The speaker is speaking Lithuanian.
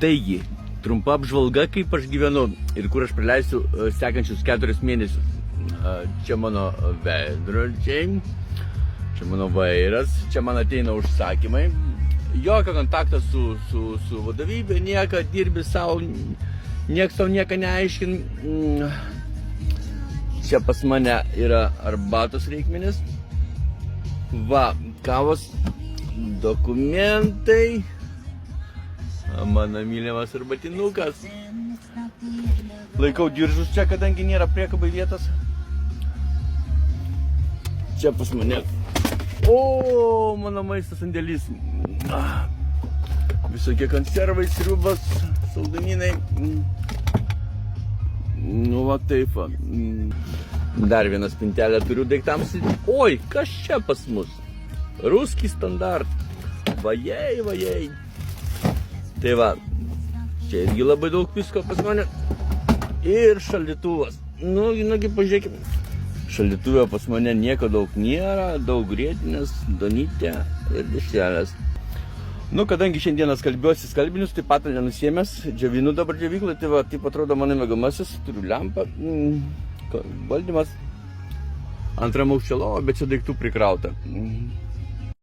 Taigi, trumpa apžvalga, kaip aš gyvenu ir kur aš praleisiu sekančius 4 mėnesius. Čia mano veidrodžiai, čia mano vairas, čia man ateina užsakymai. Jokio kontakto su vadovybė, nieko, dirbi savo, nieks tau nieko neaiškin. Čia pas mane yra arbatos reikmenis. Va, kavos, dokumentai. Mano mylimas arbatinukas. Laikau diržus čia, kadangi nėra priekabai vietos. Čia pas mane. O, mano maisto sandėlis. Visokie konservai, sriubas, saldumynai. Nu, va taip va. Dar vieną spintelę turiu daiktams. Oi, kas čia pas mus? Ruski standart. Vajei. Tai va, čia irgi labai daug visko pas mane. Ir šaldytuvas. Nugi, pažiūrėkime. Šaldytuvė pas mane nieko daug nėra, daug grietinės, donytė ir dešrelės. Kadangi šiandieną skalbiuosi skalbinius, tai patalę nusiėmęs, džiavinu dabar džiavyklą, tai va, taip atrodo mano mėgamasis, turiu lempą, valdymas, antram aukščio lovą, bet čia daiktų prikrauta.